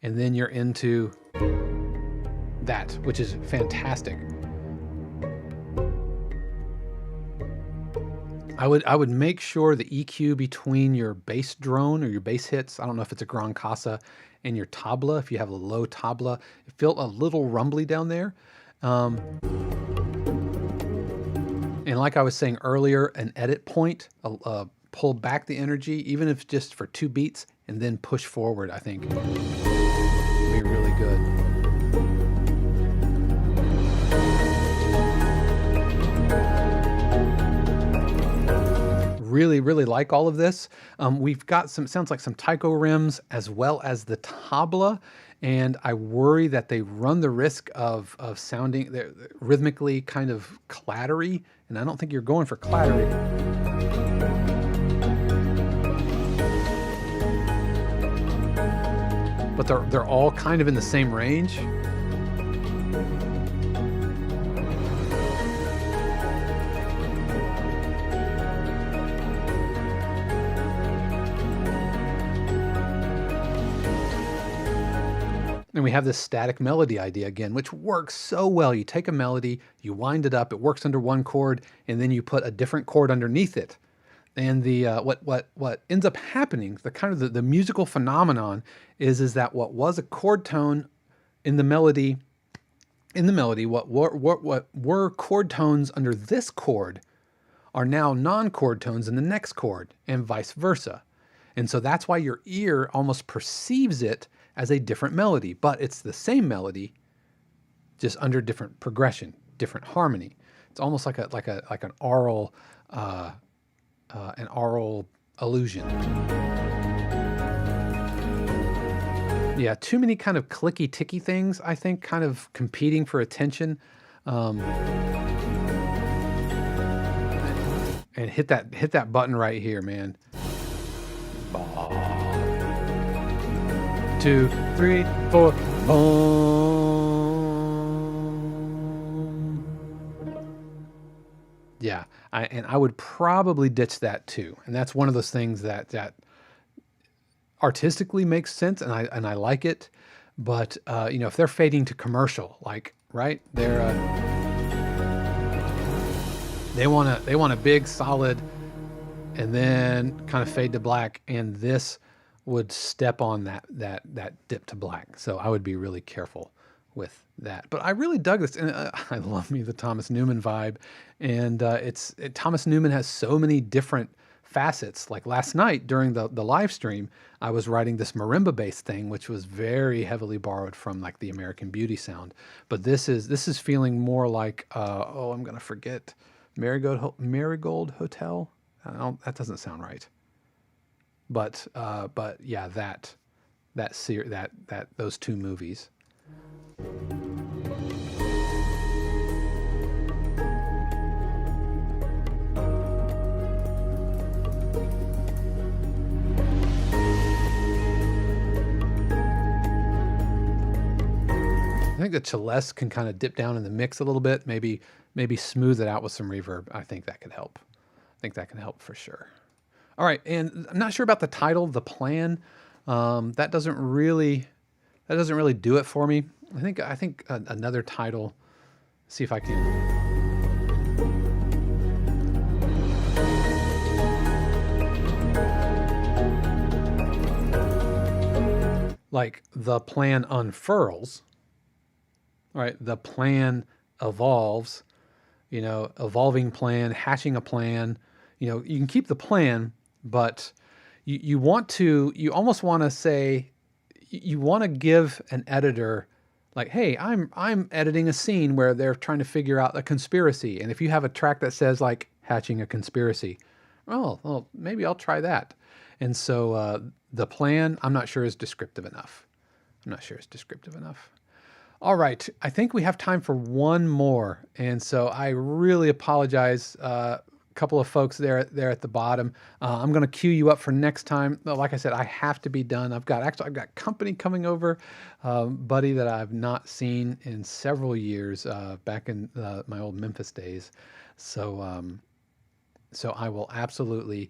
and then you're into that, which is fantastic. I would make sure the EQ between your bass drone or your bass hits, I don't know if it's a Grand Casa, and your tabla, if you have a low tabla, it felt a little rumbly down there. Um, and like I was saying earlier, an edit point, pull back the energy, even if just for 2 beats, and then push forward, I think would be really good. Really, really like all of this. We've got some, sounds like some Tycho rims as well as the tabla, and I worry that they run the risk of sounding they're rhythmically kind of clattery, and I don't think you're going for clattery. But they're all kind of in the same range. And we have this static melody idea again, which works so well. You take a melody, you wind it up, it works under one chord, and then you put a different chord underneath it. And the what ends up happening, the kind of the musical phenomenon is that what was a chord tone in the melody, what were chord tones under this chord are now non-chord tones in the next chord, and vice versa. And so that's why your ear almost perceives it as a different melody, but it's the same melody, just under different progression, different harmony. It's almost like an aural illusion. Yeah, too many kind of clicky ticky things, I think, kind of competing for attention. And hit that button right here, man. 2, 3, 4, boom. Yeah, I would probably ditch that too, and that's one of those things that artistically makes sense, and I like it, but if they're fading to commercial, like right, they want a big solid, and then kind of fade to black, and this would step on that dip to black. So I would be really careful with that. But I really dug this, and I love me the Thomas Newman vibe, and Thomas Newman has so many different facets. Like last night during the live stream, I was writing this marimba bass thing, which was very heavily borrowed from like the American Beauty sound. But this is feeling more like I'm gonna forget, Marigold Hotel. That doesn't sound right. But yeah, those two movies. I think the celeste can kind of dip down in the mix a little bit, maybe smooth it out with some reverb. I think that could help. I think that can help for sure. All right, and I'm not sure about the title, The Plan. That doesn't really do it for me. I think another title. See if I can. Like The Plan Unfurls. All right, The Plan Evolves. Evolving plan, hatching a plan. You can keep the plan, but you almost want to say, you want to give an editor like, hey, I'm editing a scene where they're trying to figure out a conspiracy. And if you have a track that says like hatching a conspiracy, well, maybe I'll try that. And so the plan, I'm not sure is descriptive enough. All right, I think we have time for one more. And so I really apologize, couple of folks there at the bottom. I'm going to queue you up for next time. Like I said, I have to be done. I've got company coming over, buddy that I've not seen in several years, back in my old Memphis days. So so I will absolutely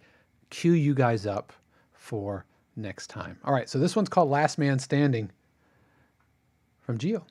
queue you guys up for next time. All right, so this one's called Last Man Standing from Geo.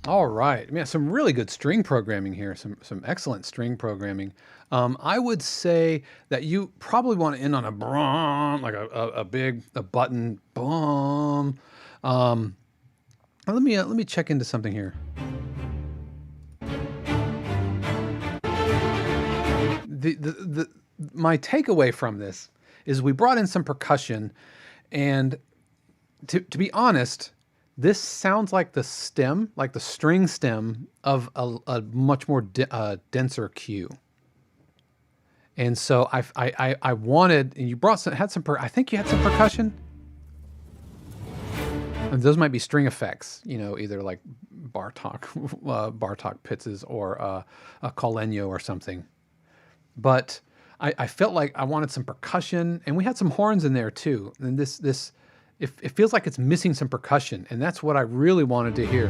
All right, man, some really good string programming here. Some excellent string programming. I would say that you probably want to end on a brum, like a big button boom. Let me check into something here. The my takeaway from this is we brought in some percussion, and to be honest, this sounds like the stem, like the string stem of a much more denser cue. And so I wanted, and you brought some, had some, I think you had some percussion. And those might be string effects, either like Bartok Pitzes or a Colenio or something. But I felt like I wanted some percussion, and we had some horns in there too. And it feels like it's missing some percussion, and that's what I really wanted to hear.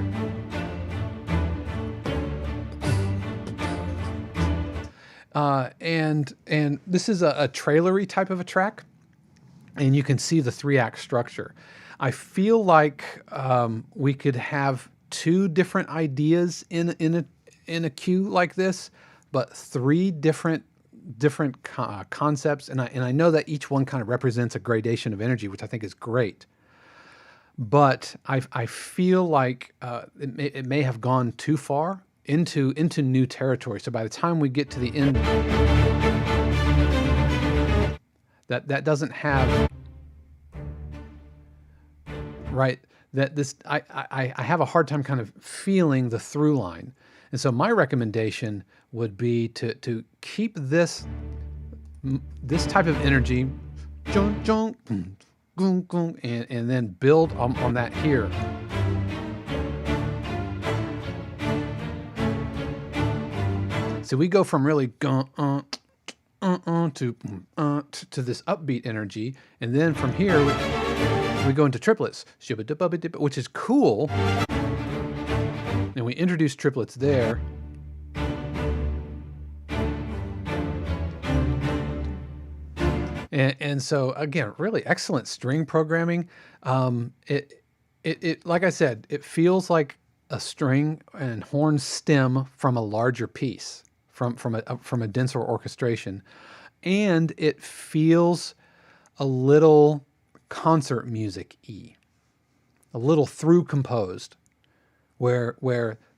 And this is a trailery type of a track, and you can see the 3-act structure. I feel like we could have 2 different ideas in a cue like this, but 3 different concepts, and I know that each one kind of represents a gradation of energy, which I think is great. But I feel like it may have gone too far into new territory. So by the time we get to the end, that doesn't have right. That this I have a hard time kind of feeling the through line. And so my recommendation would be to keep this type of energy, and then build on that here. So we go from really to this upbeat energy, and then from here we go into triplets, which is cool. And we introduce triplets there. And so again, really excellent string programming. It like I said, it feels like a string and horn stem from a larger piece, from a denser orchestration, and it feels a little concert music-y, a little through composed, where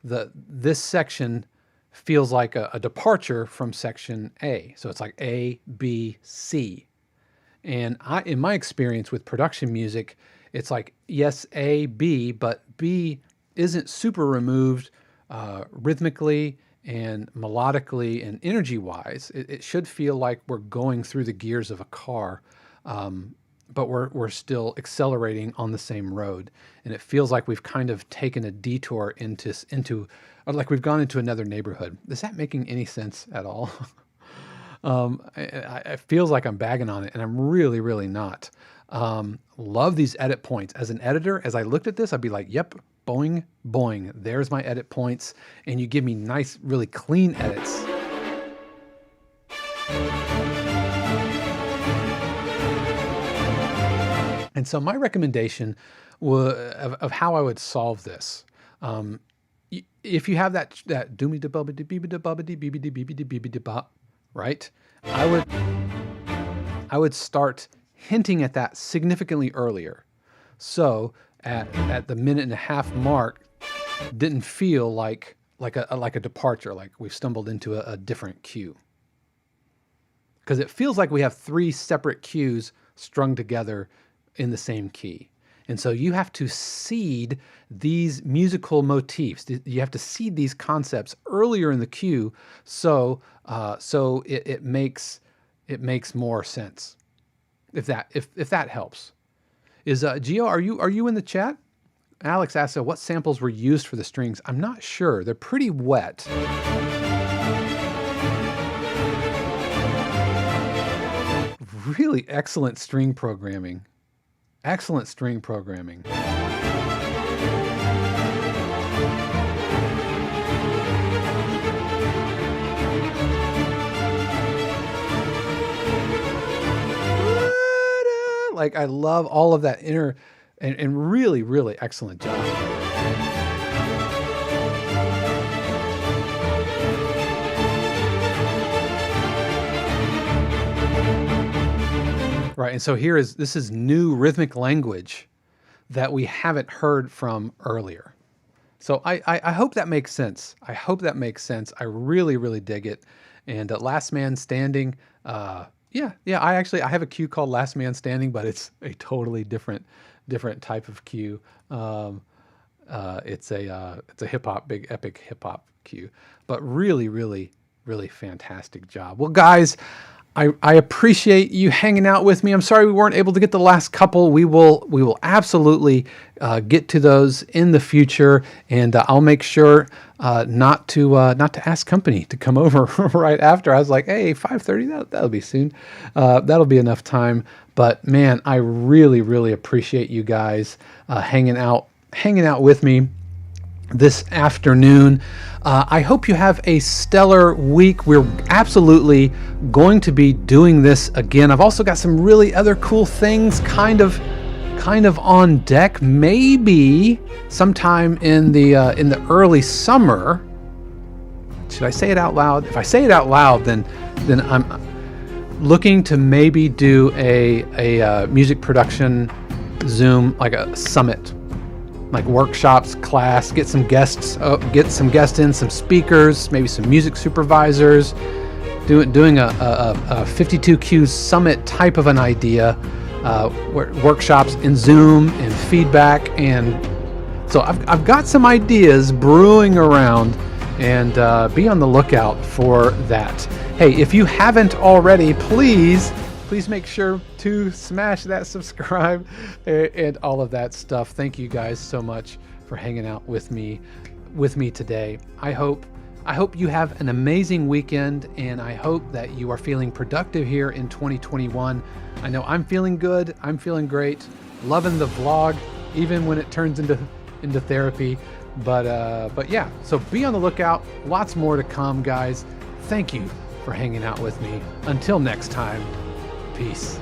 this section feels like a departure from section A. So it's like A, B, C. And in my experience with production music, it's like, yes, A, B, but B isn't super removed rhythmically and melodically and energy-wise. It should feel like we're going through the gears of a car, but we're still accelerating on the same road. And it feels like we've kind of taken a detour into or like we've gone into another neighborhood. Is that making any sense at all? It feels like I'm bagging on it, and I'm really, really not. Love these edit points. As an editor, as I looked at this, I'd be like, yep, boing, boing. There's my edit points. And you give me nice, really clean edits. And so my recommendation of how I would solve this, if you have that doomy da bubbity beebity da bubbity beebity beebity beebity bop, right? I would start hinting at that significantly earlier. So at the minute and a half mark, didn't feel like a departure, like we've stumbled into a different cue. Because it feels like we have three separate cues strung together in the same key. And so you have to seed these musical motifs. You have to seed these concepts earlier in the cue, so it makes more sense. If that helps. Is Gio, are you in the chat? Alex asked, what samples were used for the strings? I'm not sure. They're pretty wet. Really excellent string programming. Excellent string programming. Like, I love all of that inner and really, really excellent job. Right, and so this is new rhythmic language that we haven't heard from earlier. So I hope that makes sense. I hope that makes sense. I really, really dig it. And Last Man Standing, yeah. I have a cue called Last Man Standing, but it's a totally different type of cue. It's a hip hop, big epic hip hop cue, but really, really, really fantastic job. Well, guys, I appreciate you hanging out with me. I'm sorry we weren't able to get the last couple. We will absolutely get to those in the future, and I'll make sure not to ask company to come over right after. I was like, hey, 5:30, that'll be soon. That'll be enough time. But man, I really, really appreciate you guys hanging out with me this afternoon. I hope you have a stellar week. We're absolutely going to be doing this again. I've also got some really other cool things kind of on deck. Maybe sometime in the early summer. Should I say it out loud? If I say it out loud, then I'm looking to maybe do a music production Zoom, like a summit, like workshops, class, get some guests in, some speakers, maybe some music supervisors, doing a 52Q summit type of an idea, workshops in Zoom and feedback. And so I've got some ideas brewing around, and be on the lookout for that. Hey, if you haven't already, please make sure to smash that subscribe and all of that stuff. Thank you guys so much for hanging out with me today. I hope you have an amazing weekend, and I hope that you are feeling productive here in 2021. I know I'm feeling good. I'm feeling great. Loving the vlog, even when it turns into therapy. But yeah, so be on the lookout. Lots more to come, guys. Thank you for hanging out with me. Until next time. Peace.